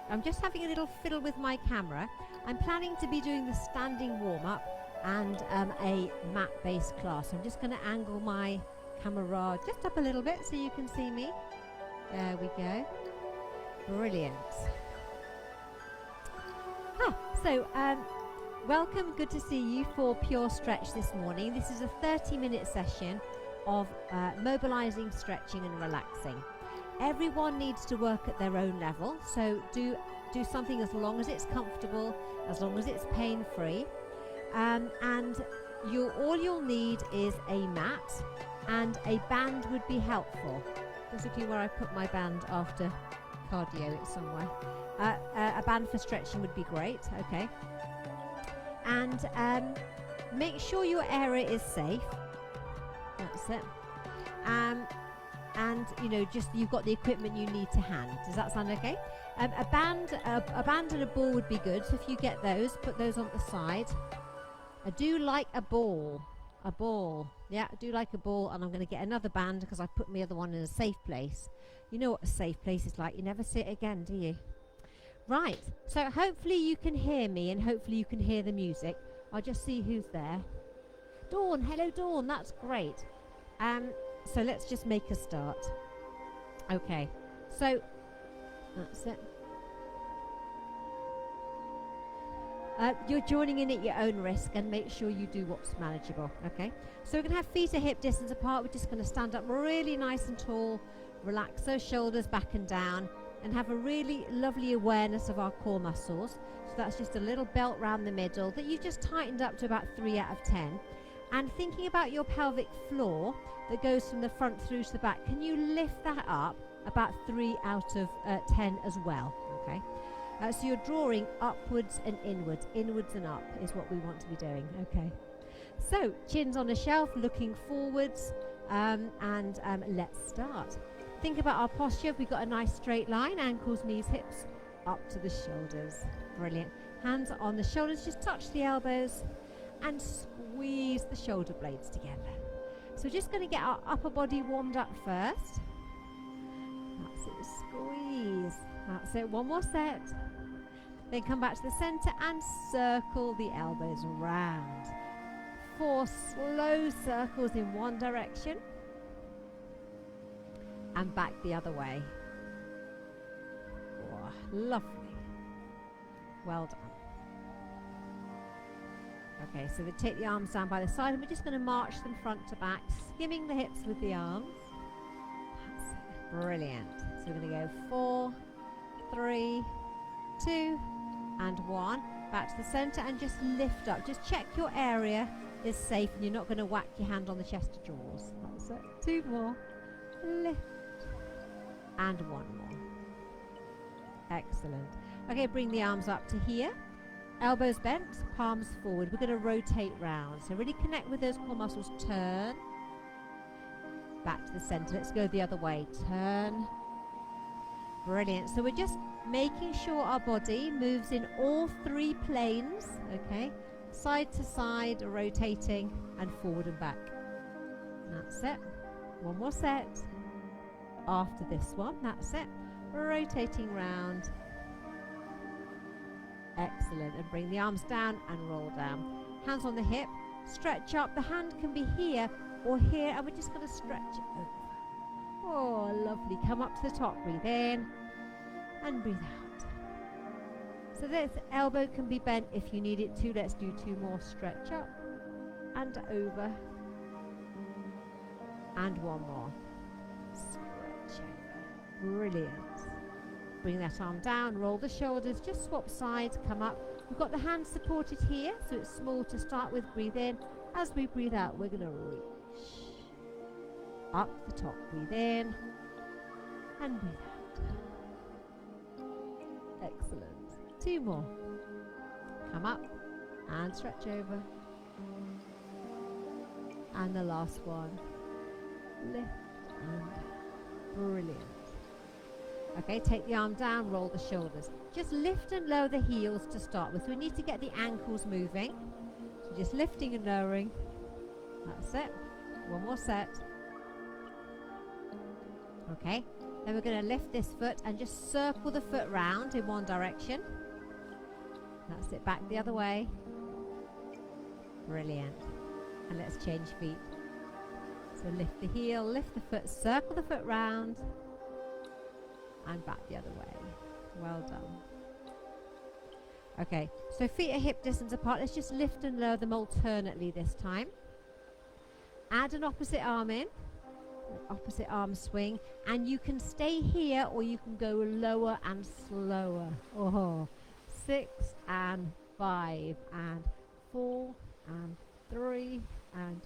I'm just having a little fiddle with my camera. I'm planning to be doing the standing warm-up and a mat-based class. I'm just going to angle my camera just up a little bit so you can see me. There we go. Brilliant. So welcome, good to see you for PureStretch this morning. This is a 30-minute session of mobilizing, stretching and relaxing. Everyone needs to work at their own level, so do something as long as it's comfortable, as long as it's pain-free, and all you'll need is a mat, and a band would be helpful. Basically where I put my band after cardio, it's somewhere. A band for stretching would be great. Okay, and make sure your area is safe. That's it. And you know, just you've got the equipment you need to hand. Does that sound okay? A band and a ball would be good. So if you get those, put those on the side. I do like a ball. Yeah, I do like a ball, and I'm going to get another band because I put my other one in a safe place. You know what a safe place is like. You never see it again, do you? Right. So hopefully you can hear me, and hopefully you can hear the music. I'll just see who's there. Dawn. Hello, Dawn. That's great. So let's just make a start. Okay, so that's it. You're joining in at your own risk, and make sure you do what's manageable. Okay, so we're going to have feet a hip distance apart. We're just going to stand up really nice and tall, relax those shoulders back and down, and have a really lovely awareness of our core muscles. So that's just a little belt round the middle that you've just tightened up to about 3 out of 10. And thinking about your pelvic floor that goes from the front through to the back, can you lift that up about 3 out of 10 as well? Okay, so you're drawing upwards and inwards and up is what we want to be doing. Okay, so chins on a shelf, looking forwards, and let's start. Think about our posture. We've got a nice straight line, ankles, knees, hips, up to the shoulders. Brilliant. Hands on the shoulders, just touch the elbows and squeeze the shoulder blades together. So we're just going to get our upper body warmed up first. That's it, squeeze. That's it, one more set. Then come back to the center and circle the elbows around. 4 slow circles in one direction. And back the other way. Oh, lovely. Well done. Okay, so we take the arms down by the side, and we're just going to march them front to back, skimming the hips with the arms. That's it. Brilliant. So we're going to go 4, 3, 2, and 1. Back to the center and just lift up. Just check your area is safe and you're not going to whack your hand on the chest of drawers. That's it. 2 more. Lift. And 1 more. Excellent. Okay, bring the arms up to here. Elbows bent, palms forward. We're going to rotate round. So really connect with those core muscles. Turn. Back to the center. Let's go the other way. Turn. Brilliant. So we're just making sure our body moves in all 3 planes. Okay. Side to side, rotating, and forward and back. That's it. 1 more set. After this one, that's it. Rotating round. Excellent. And bring the arms down and roll down. Hands on the hip. Stretch up. The hand can be here or here, and we're just going to stretch it over. Oh, lovely. Come up to the top. Breathe in and breathe out. So this elbow can be bent if you need it to. Let's do 2 more. Stretch up and over. And 1 more. Stretch over. Brilliant. Bring that arm down, roll the shoulders, just swap sides, come up. We've got the hands supported here, so it's small to start with. Breathe in. As we breathe out, we're going to reach up the top. Breathe in and breathe out. Excellent. 2 more. Come up and stretch over. And the last one. Lift and brilliant. Okay, take the arm down, roll the shoulders. Just lift and lower the heels to start with. So we need to get the ankles moving. So just lifting and lowering. That's it. 1 more set. Okay, Then we're going to lift this foot and just circle the foot round in one direction. That's it, back the other way. Brilliant. And let's change feet. So lift the heel, lift the foot, circle the foot round, and back the other way. Well done. Okay, so feet are hip distance apart. Let's just lift and lower them alternately this time. Add an opposite arm in, opposite arm swing, and you can stay here or you can go lower and slower. Oh, 6 and 5 and 4 and 3 and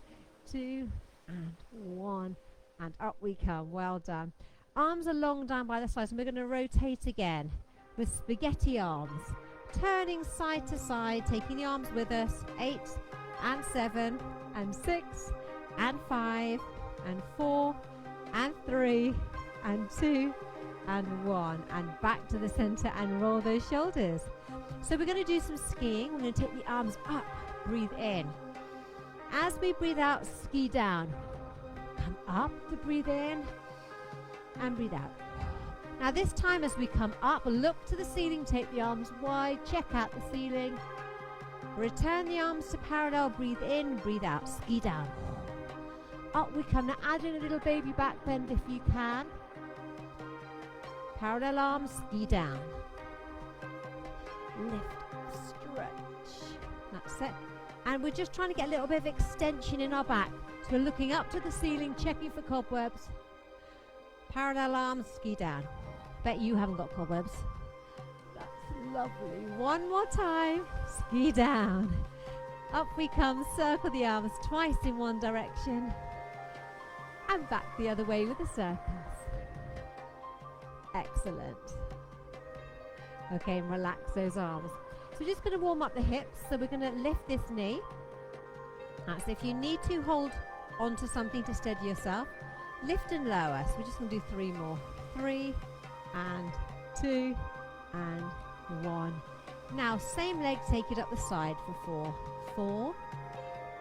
2 and 1 and up we come. Well done. Arms are long down by the sides, and we're going to rotate again with spaghetti arms, turning side to side, taking the arms with us. 8 and 7 and 6 and 5 and 4 and 3 and 2 and 1, and back to the center and roll those shoulders. So we're going to do some skiing. We're going to take the arms up, breathe in. As we breathe out, ski down. Come up to breathe in and breathe out. Now this time as we come up, look to the ceiling, take the arms wide, check out the ceiling. Return the arms to parallel, breathe in, breathe out, ski down. Up we come. Now add in a little baby back bend if you can. Parallel arms, ski down. Lift, stretch. That's it. And we're just trying to get a little bit of extension in our back. So we're looking up to the ceiling, checking for cobwebs. Parallel arms, ski down. Bet you haven't got cobwebs. That's lovely. One more time. Ski down. Up we come. Circle the arms twice in one direction. And back the other way with the circles. Excellent. Okay, and relax those arms. So we're just going to warm up the hips. So we're going to lift this knee. That's if you need to hold onto something to steady yourself. Lift and lower. So we're just going to do 3 more. 3 and 2 and 1. Now same leg, take it up the side for 4. 4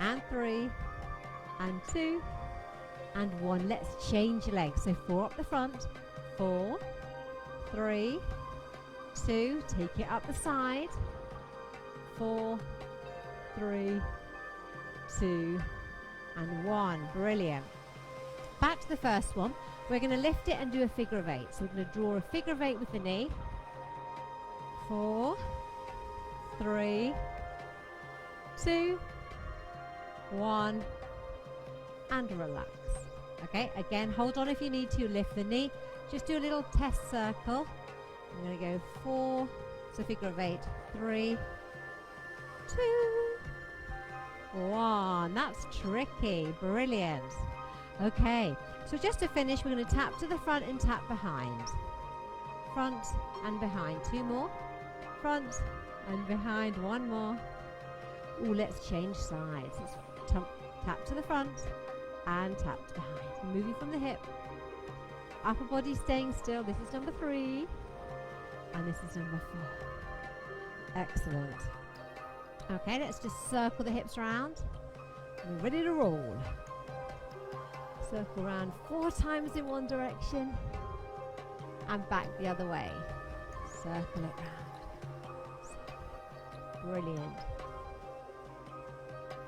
and 3 and 2 and 1. Let's change legs. So 4 up the front. 4, 3, 2. Take it up the side. 4, 3, 2 and 1. Brilliant. Back to the first one. We're going to lift it and do a figure of 8. So we're going to draw a figure of 8 with the knee. 4, 3, 2, 1 and relax. Okay, again, hold on if you need to. Lift the knee. Just do a little test circle. I'm going to go 4, so figure of 8. 3, 2, 1. That's tricky. Brilliant. Okay, so just to finish, we're going to tap to the front and tap behind. Front and behind. 2 more. Front and behind. 1 more. Ooh, let's change sides. Let's tap to the front and tap to behind. Moving from the hip. Upper body staying still. This is number 3. And this is number 4. Excellent. Okay, let's just circle the hips round. We're ready to roll. Circle around 4 times in one direction and back the other way. Circle it round. Brilliant.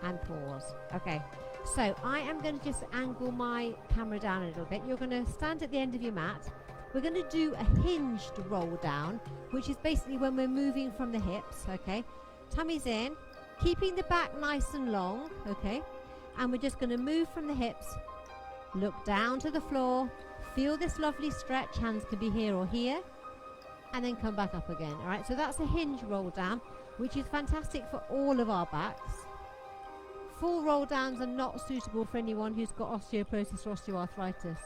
And pause. Okay, so I am going to just angle my camera down a little bit. You're going to stand at the end of your mat. We're going to do a hinged roll down, which is basically when we're moving from the hips. Okay, tummy's in, keeping the back nice and long. Okay, and we're just going to move from the hips. Look down to the floor, feel this lovely stretch, hands can be here or here, and then come back up again. All right, so that's a hinge roll down, which is fantastic for all of our backs. Full roll downs are not suitable for anyone who's got osteoporosis or osteoarthritis.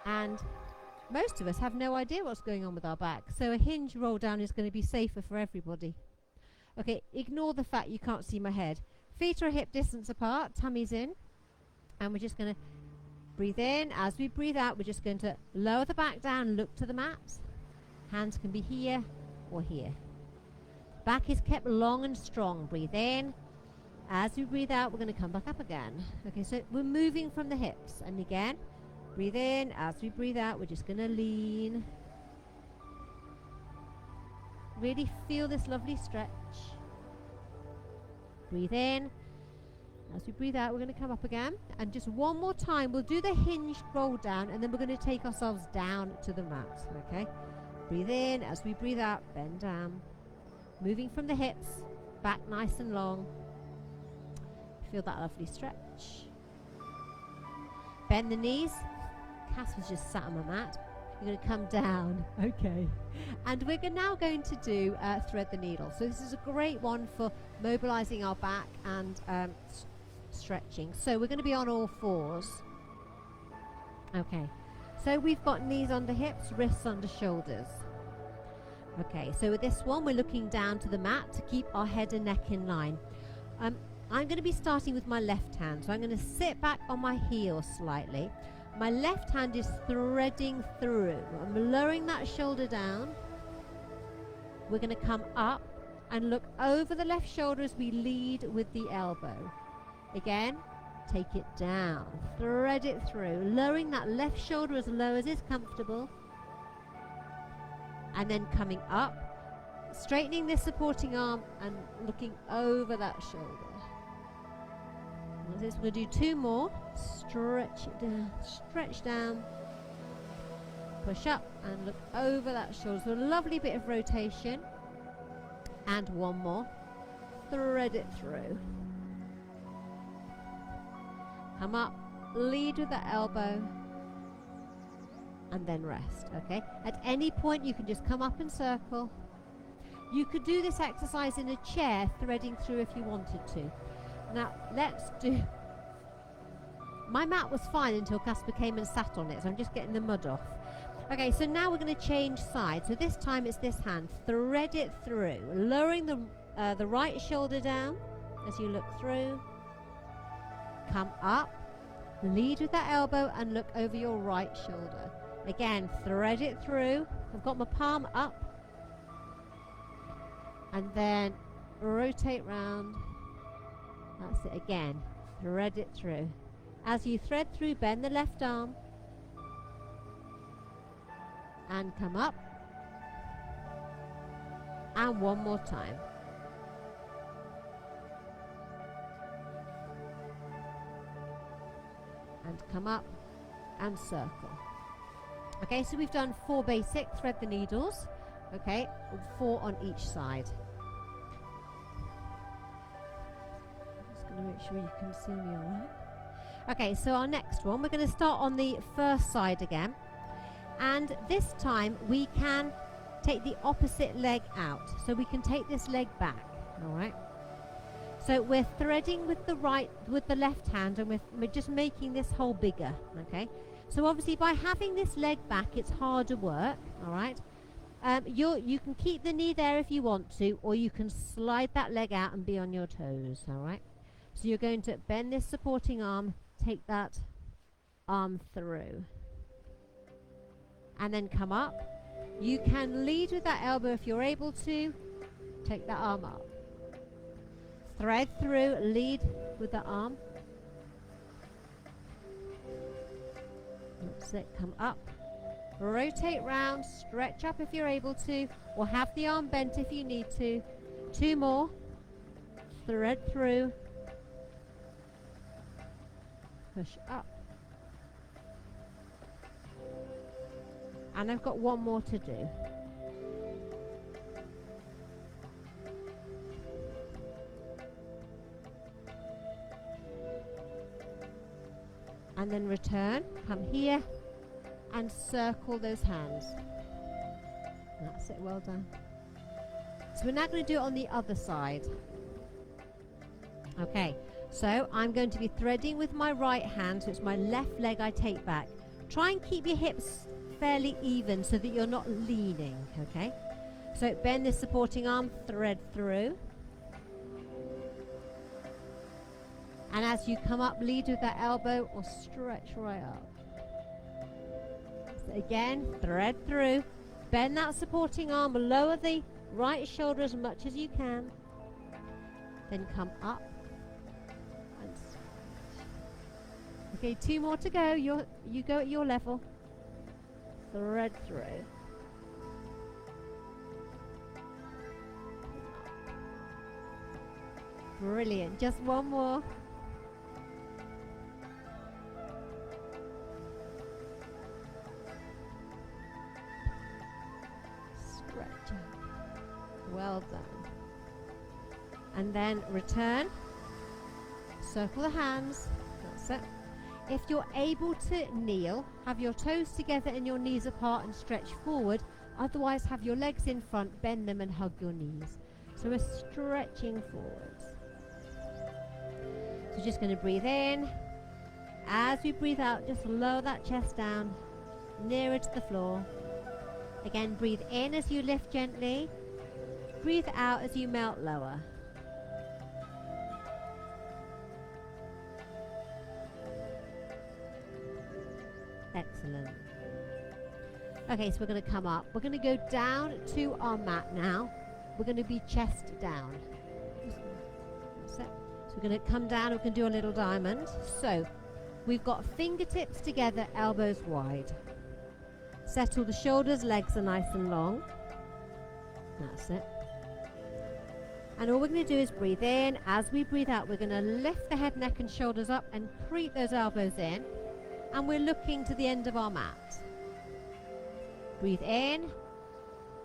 And most of us have no idea what's going on with our back, so a hinge roll down is going to be safer for everybody. Okay, ignore the fact you can't see my head. Feet are hip distance apart, tummy's in, and we're just going to breathe in. As we breathe out, we're just going to lower the back down, look to the mat. Hands can be here or here. Back is kept long and strong. Breathe in. As we breathe out, we're going to come back up again. Okay, so we're moving from the hips. And again, Breathe in. As we breathe out, we're just going to lean. Really feel this lovely stretch. Breathe in. As we breathe out, we're going to come up again. And just one more time, we'll do the hinged roll down, and then we're going to take ourselves down to the mat. Okay? Breathe in. As we breathe out, bend down. Moving from the hips, back nice and long. Feel that lovely stretch. Bend the knees. Cass was just sat on my mat. You're going to come down. Okay. And we're now going to do thread the needle. So this is a great one for mobilizing our back and stretching. So we're going to be on all fours. Okay. So we've got knees under hips, wrists under shoulders. Okay, so with this one, we're looking down to the mat to keep our head and neck in line. I'm going to be starting with my left hand. So I'm going to sit back on my heel slightly. My left hand is threading through. I'm lowering that shoulder down. We're going to come up and look over the left shoulder as we lead with the elbow. Again, take it down. Thread it through. Lowering that left shoulder as low as is comfortable. And then coming up, straightening this supporting arm and looking over that shoulder. We're going to do 2 more. Stretch it down, stretch down, push up and look over that shoulder. So a lovely bit of rotation. And 1 more. Thread it through. Come up, lead with the elbow. And then rest, okay? At any point you can just come up and circle. You could do this exercise in a chair, threading through if you wanted to. Now, let's do... My mat was fine until Casper came and sat on it, so I'm just getting the mud off. Okay, so now we're going to change sides. So this time it's this hand. Thread it through, lowering the right shoulder down as you look through. Come up, lead with that elbow and look over your right shoulder. Again, thread it through. I've got my palm up. And then rotate round. That's it again. Thread it through. As you thread through, bend the left arm. And come up. And 1 more time. And come up and circle. Okay, so we've done 4 basic, thread the needles, okay, 4 on each side. I'm just going to make sure you can see me all right. Okay, so our next one, we're going to start on the first side again. And this time we can take the opposite leg out. So we can take this leg back, all right? So we're threading with the left hand, and we're just making this hole bigger, okay? So obviously by having this leg back, it's harder work, all right? You can keep the knee there if you want to, or you can slide that leg out and be on your toes, all right? So you're going to bend this supporting arm, take that arm through. And then come up. You can lead with that elbow if you're able to. Take that arm up. Thread through, lead with the arm. That's it, come up. Rotate round, stretch up if you're able to, or have the arm bent if you need to. 2 more. Thread through. Push up. And I've got 1 more to do. And then return, come here and circle those hands. That's it, well done. So we're now going to do it on the other side. Okay, so I'm going to be threading with my right hand, so it's my left leg I take back. Try and keep your hips fairly even so that you're not leaning, okay? So bend the supporting arm, thread through. And as you come up, lead with that elbow or stretch right up. So again, thread through. Bend that supporting arm, lower the right shoulder as much as you can. Then come up and stretch. Okay, 2 more to go. You go at your level. Thread through. Brilliant. Just one more. Stretch out. Well done. And then return. Circle the hands. That's it. If you're able to kneel, have your toes together and your knees apart and stretch forward. Otherwise, have your legs in front, bend them and hug your knees. So we're stretching forwards. So just going to breathe in. As we breathe out, just lower that chest down, nearer to the floor. Again, breathe in as you lift gently. Breathe out as you melt lower. Excellent. Okay, so we're going to come up. We're going to go down to our mat now. We're going to be chest down. That's it. So we're going to come down. We're going to do a little diamond. So we've got fingertips together, elbows wide. Settle the shoulders, legs are nice and long. That's it. And all we're going to do is breathe in. As we breathe out, we're going to lift the head, neck and shoulders up and creep those elbows in. And we're looking to the end of our mat. Breathe in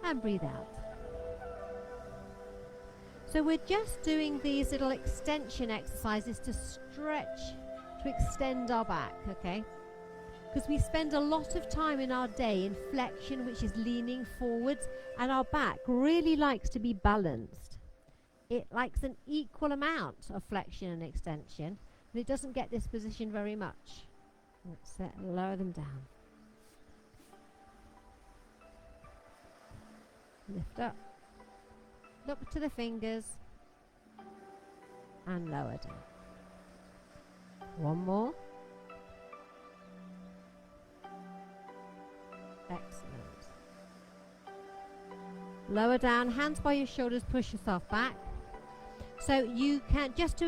and breathe out. So we're just doing these little extension exercises to stretch, to extend our back, okay? Because we spend a lot of time in our day in flexion, which is leaning forwards, and our back really likes to be balanced. It likes an equal amount of flexion and extension, but it doesn't get this position very much. That's it. Lower them down. Lift up. Look to the fingers. And lower down. One more. Excellent. Lower down. Hands by your shoulders. Push yourself back. So you can just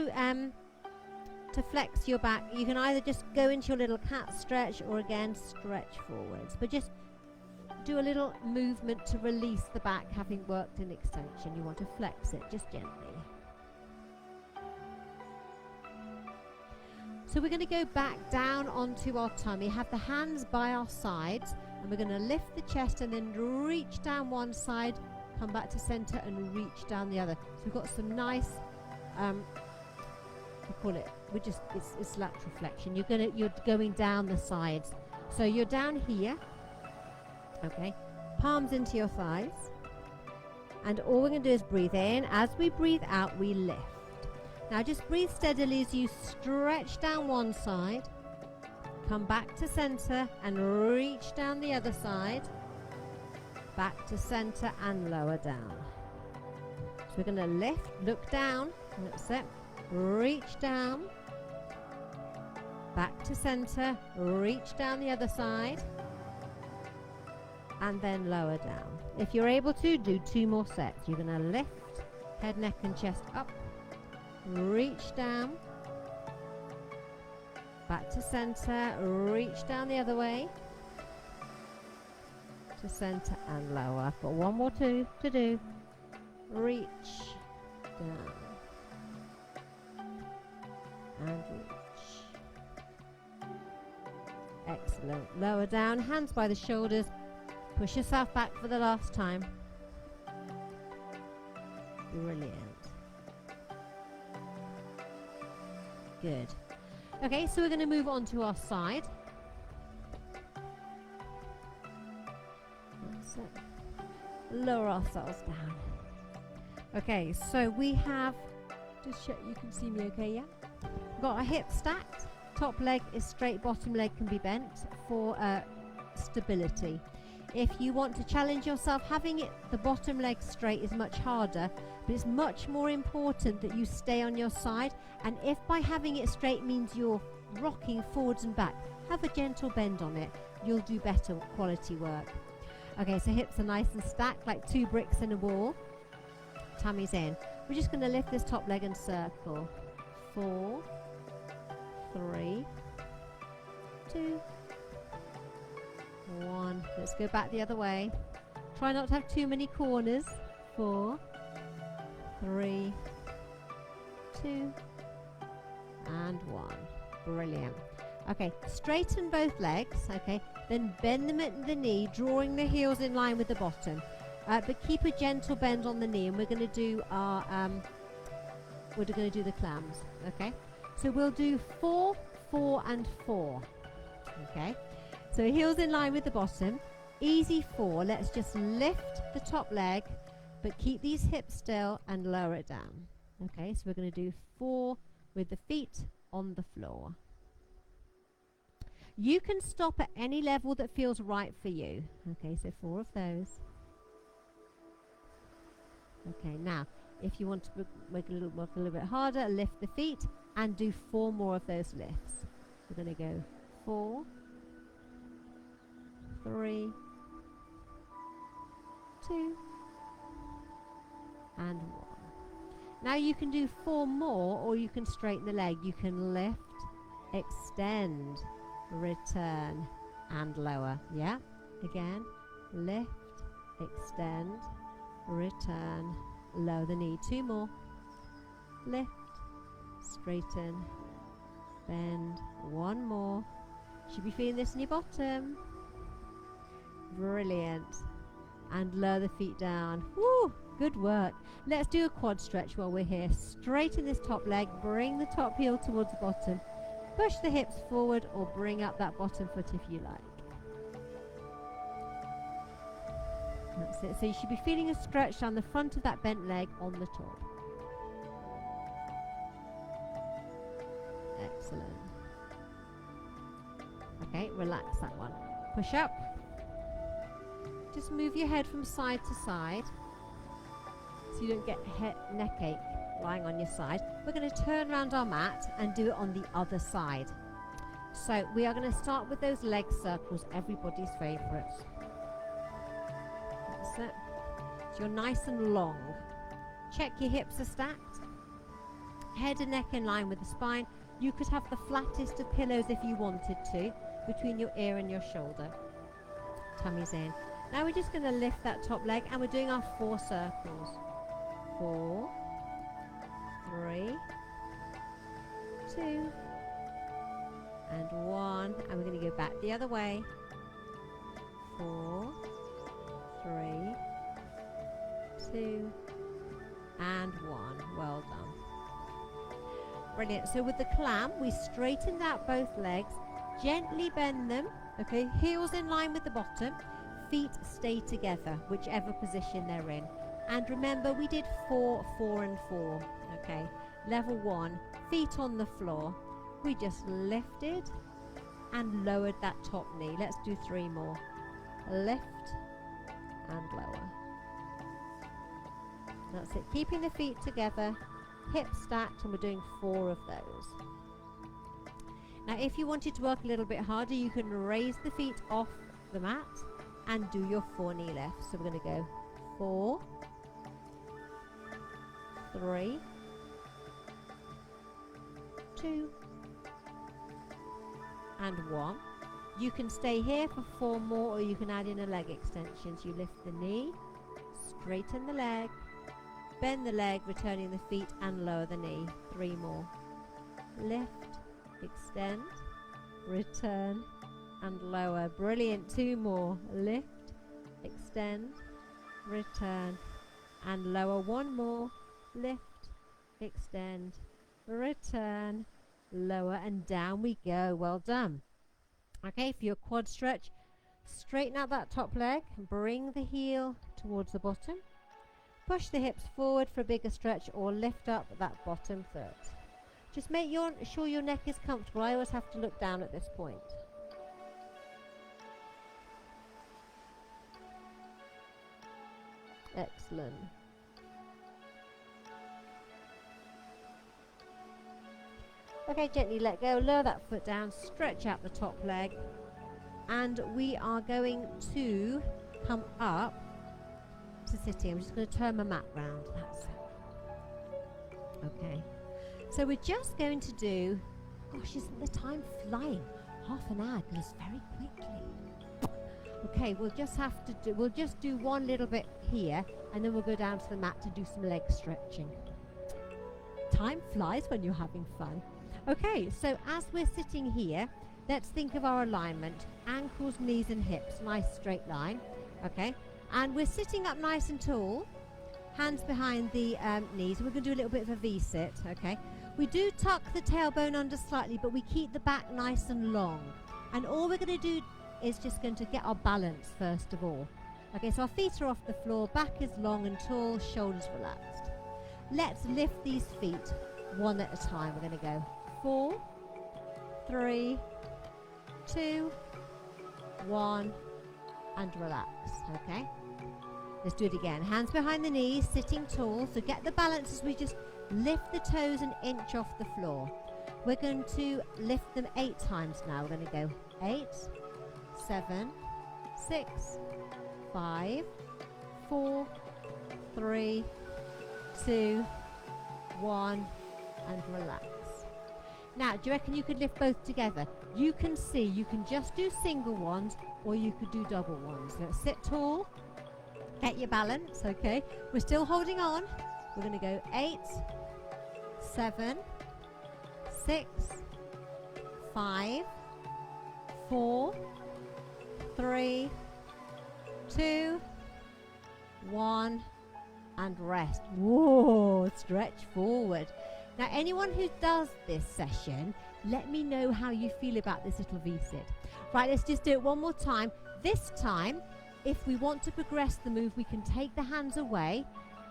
to flex your back, you can either just go into your little cat stretch or again stretch forwards, but just do a little movement to release the back having worked in extension. You want to flex it just gently. So we're going to go back down onto our tummy, have the hands by our sides, and we're going to lift the chest and then reach down one side, come back to center and reach down the other. So we've got some nice we call it, it's lateral flexion. You're going down the sides. So you're down here, okay, palms into your thighs, and all we're going to do is breathe in. As we breathe out, we lift. Now just breathe steadily as you stretch down one side, come back to center and reach down the other side, back to center and lower down. So we're going to lift, look down, that's it. Reach down, back to center, reach down the other side, and then lower down. If you're able to, do 2 more sets. You're going to lift, head, neck and chest up, reach down, back to center, reach down the other way, to center and lower. I've got 1 more to do. Reach down. And reach. Excellent. Lower down, hands by the shoulders. Push yourself back for the last time. Brilliant. Good. Okay, so we're going to move on to our side. That's it. Lower ourselves down. Okay, so we have, just check you can see me okay, yeah? Got our hips stacked, top leg is straight, bottom leg can be bent for stability. If you want to challenge yourself, having the bottom leg straight is much harder, but it's much more important that you stay on your side, and if by having it straight means you're rocking forwards and back, have a gentle bend on it, you'll do better quality work. Okay, so hips are nice and stacked like 2 bricks in a wall. Tummy's in. We're just going to lift this top leg and circle. 4, 3, 2, 1. Let's go back the other way. Try not to have too many corners. 4, 3, 2, and 1. Brilliant. Okay, straighten both legs, okay, then bend them at the knee, drawing the heels in line with the bottom. But keep a gentle bend on the knee, and we're going to do our, the clams, okay? So we'll do 4, 4, and 4, okay? So heels in line with the bottom, easy 4. Let's just lift the top leg, but keep these hips still and lower it down, okay? So we're going to do 4 with the feet on the floor. You can stop at any level that feels right for you. Okay, so 4 of those. Okay, now, if you want to work a little bit harder, lift the feet and do 4 more of those lifts. We're going to go 4, 3, 2, and 1. Now you can do 4 more, or you can straighten the leg. You can lift, extend, return, and lower. Yeah, again, lift, extend, return, lower the knee. 2 more. Lift, straighten, bend. 1 more. Should be feeling this in your bottom. Brilliant. And lower the feet down. Woo! Good work. Let's do a quad stretch while we're here. Straighten this top leg, bring the top heel towards the bottom. Push the hips forward or bring up that bottom foot if you like. That's it. So you should be feeling a stretch down the front of that bent leg on the top. Excellent. Okay, relax that one. Push up. Just move your head from side to side so you don't get neck ache lying on your side. We're going to turn around our mat and do it on the other side. So we are going to start with those leg circles, everybody's favourites. That's it. So you're nice and long. Check your hips are stacked. Head and neck in line with the spine. You could have the flattest of pillows if you wanted to, between your ear and your shoulder. Tummy's in. Now we're just going to lift that top leg and we're doing our 4 circles. 4, 3, 2, and 1. And we're going to go back the other way. 4, 3, 2, and 1. Well done. Brilliant. So with the clam, we straightened out both legs, gently bend them, okay, heels in line with the bottom, feet stay together, whichever position they're in. And remember, we did 4, 4, and 4, okay. Level 1, feet on the floor. We just lifted and lowered that top knee. Let's do 3 more. Lift and lower. That's it. Keeping the feet together, hips stacked, and we're doing 4 of those. Now, if you wanted to work a little bit harder, you can raise the feet off the mat and do your 4 knee lifts. So we're going to go 4, 3, 2, and 1. You can stay here for 4 more, or you can add in a leg extension. So you lift the knee, straighten the leg, bend the leg, returning the feet, and lower the knee. 3 more. Lift, extend, return, and lower. Brilliant. 2 more. Lift, extend, return, and lower. 1 more. Lift, extend, return, lower, and down we go. Well done. Okay, for your quad stretch, straighten out that top leg, bring the heel towards the bottom, push the hips forward for a bigger stretch, or lift up that bottom third. Just make sure your neck is comfortable. I always have to look down at this point. Excellent. Okay, gently let go, lower that foot down, stretch out the top leg, and we are going to come up to sitting. I'm just going to turn my mat round. That's it. Okay. So we're just going to do, gosh, isn't the time flying? Half an hour goes very quickly. Okay, we'll just do one little bit here, and then we'll go down to the mat to do some leg stretching. Time flies when you're having fun. Okay, so as we're sitting here, let's think of our alignment. Ankles, knees and hips, nice straight line. Okay, and we're sitting up nice and tall, hands behind the knees. We're going to do a little bit of a V-sit, okay? We do tuck the tailbone under slightly, but we keep the back nice and long. And all we're going to do is just going to get our balance first of all. Okay, so our feet are off the floor, back is long and tall, shoulders relaxed. Let's lift these feet one at a time. We're going to go 4, 3, 2, 1, and relax, okay? Let's do it again. Hands behind the knees, sitting tall. So get the balance as we just lift the toes an inch off the floor. We're going to lift them 8 times now. We're going to go 8, 7, 6, 5, 4, 3, 2, 1, and relax. Now, do you reckon you could lift both together? You can see, you can just do single ones or you could do double ones. Let's sit tall, get your balance, okay? We're still holding on. We're going to go 8, 7, 6, 5, 4, 3, 2, 1, and rest. Whoa, stretch forward. Now, anyone who does this session, let me know how you feel about this little V-sit. Right, let's just do it one more time. This time, if we want to progress the move, we can take the hands away,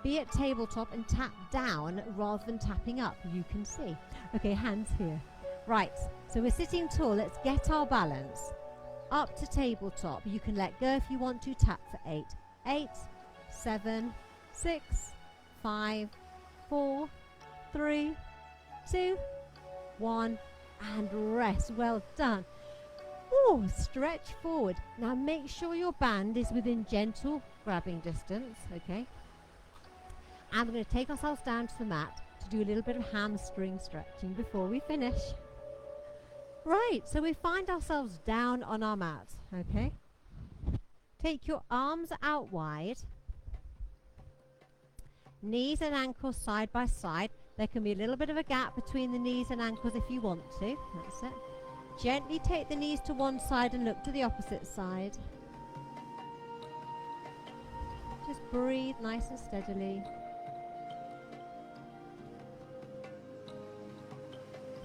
be at tabletop and tap down rather than tapping up. You can see. Okay, hands here. Right, so we're sitting tall. Let's get our balance. Up to tabletop. You can let go if you want to. Tap for 8. 8, 7, 6, 5, 4, 3, 2, 1, and rest. Well done. Oh, stretch forward. Now make sure your band is within gentle grabbing distance, okay? And we're going to take ourselves down to the mat to do a little bit of hamstring stretching before we finish. Right, so we find ourselves down on our mat, okay? Take your arms out wide. Knees and ankles side by side. There can be a little bit of a gap between the knees and ankles if you want to. That's it. Gently take the knees to one side and look to the opposite side. Just breathe nice and steadily.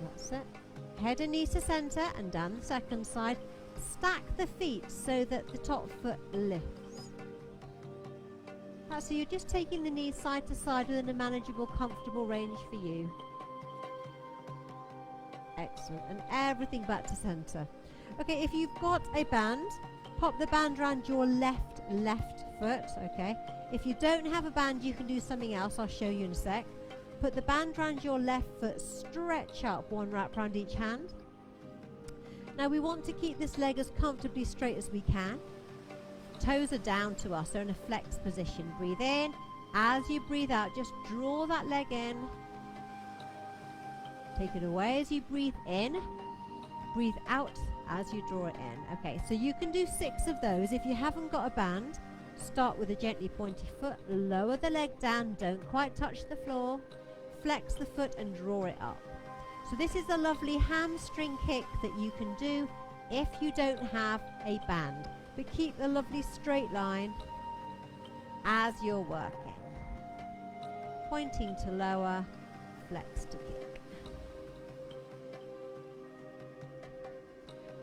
That's it. Head and knees to center and down the second side. Stack the feet so that the top foot lifts. Right, so you're just taking the knees side to side within a manageable, comfortable range for you. Excellent. And everything back to center. Okay, if you've got a band, pop the band around your left foot, okay? If you don't have a band, you can do something else. I'll show you in a sec. Put the band around your left foot, stretch up, one wrap around each hand. Now we want to keep this leg as comfortably straight as we can. Toes are down to us, they're in a flex position. Breathe in. As you breathe out, just draw that leg in. Take it away as you breathe in. Breathe out as you draw it in. Okay, so you can do 6 of those. If you haven't got a band, start with a gently pointy foot. Lower the leg down, don't quite touch the floor. Flex the foot and draw it up. So this is a lovely hamstring kick that you can do if you don't have a band. But keep a lovely straight line as you're working. Pointing to lower, flex to kick.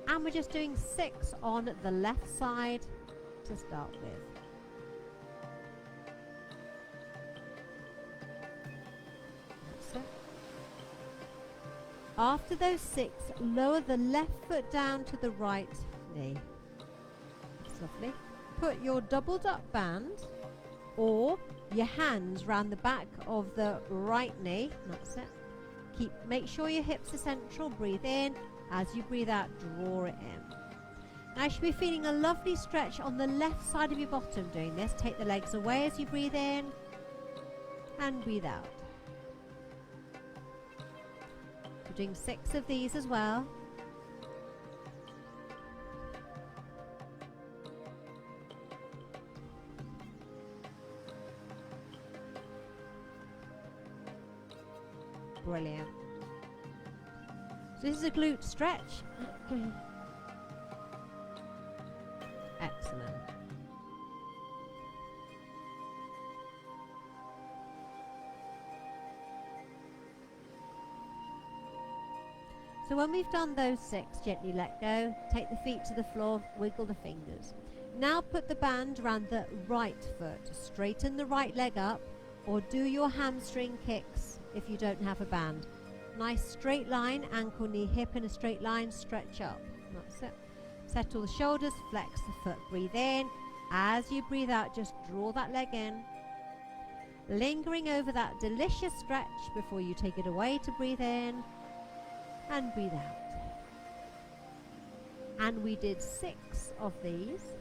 And we're just doing 6 on the left side to start with. After those 6, lower the left foot down to the right knee. That's lovely. Put your doubled up band or your hands round the back of the right knee. That's it. Make sure your hips are central. Breathe in. As you breathe out, draw it in. Now you should be feeling a lovely stretch on the left side of your bottom doing this. Take the legs away as you breathe in and breathe out. We're doing 6 of these as well. Brilliant. So this is a glute stretch. Excellent. So when we've done those 6, gently let go, take the feet to the floor, wiggle the fingers. Now put the band around the right foot, straighten the right leg up, or do your hamstring kicks if you don't have a band. Nice straight line, ankle, knee, hip in a straight line, stretch up. That's it. Settle the shoulders, flex the foot, breathe in. As you breathe out, just draw that leg in. Lingering over that delicious stretch before you take it away to breathe in and breathe out. And we did 6 of these.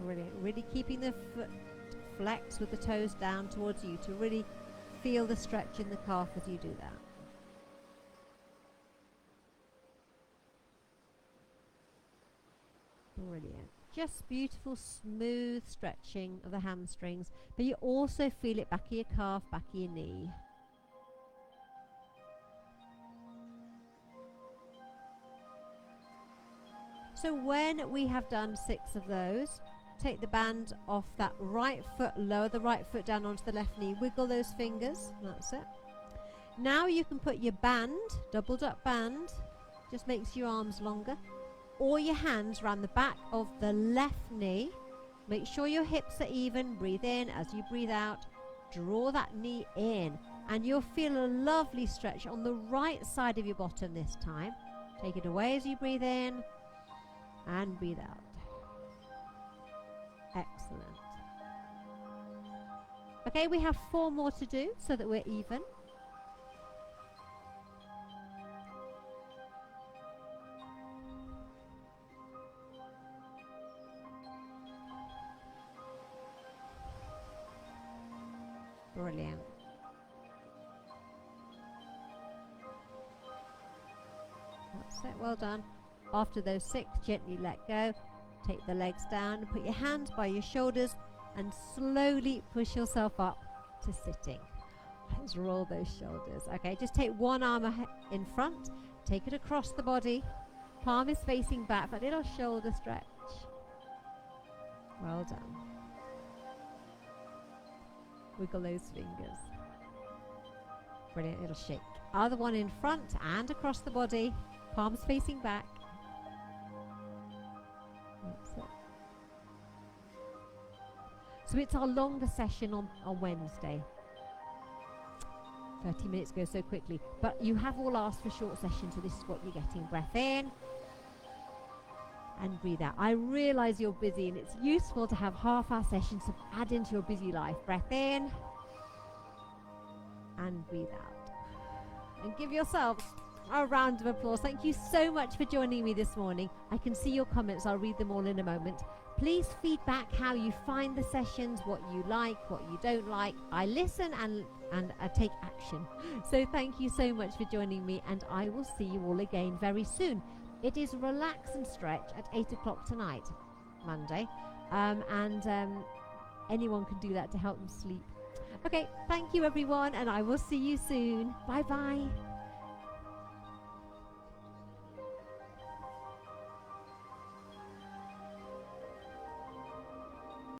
Brilliant. Really keeping the foot flex with the toes down towards you to really feel the stretch in the calf as you do that. Brilliant. Just beautiful, smooth stretching of the hamstrings, but you also feel it back of your calf, back of your knee. So when we have done 6 of those, take the band off that right foot, lower the right foot down onto the left knee, wiggle those fingers, that's it. Now you can put your band, doubled up band, just makes your arms longer, or your hands around the back of the left knee. Make sure your hips are even, breathe in. As you breathe out, draw that knee in, and you'll feel a lovely stretch on the right side of your bottom this time. Take it away as you breathe in, and breathe out. Excellent. Okay, we have 4 more to do so that we're even. Brilliant. That's it, well done. After those 6, gently let go. Take the legs down, put your hands by your shoulders and slowly push yourself up to sitting. Let's roll those shoulders. Okay, just take one arm in front, take it across the body, palm is facing back, that little shoulder stretch. Well done. Wiggle those fingers. Brilliant, little shake. Other one in front and across the body, palms facing back. That's it. So it's our longer session on Wednesday. 30 minutes go so quickly. But you have all asked for short sessions, so this is what you're getting. Breath in and breathe out. I realize you're busy and it's useful to have half-hour sessions to add into your busy life. Breath in and breathe out. And give yourselves a round of applause. Thank you so much for joining me this morning. I can see your comments. I'll read them all in a moment. Please feedback how you find the sessions, what you like, what you don't like. I listen and take action. So thank you so much for joining me, and I will see you all again very soon. It is Relax and Stretch at 8 o'clock tonight, Monday, anyone can do that to help them sleep. Okay, thank you everyone, and I will see you soon. Bye bye.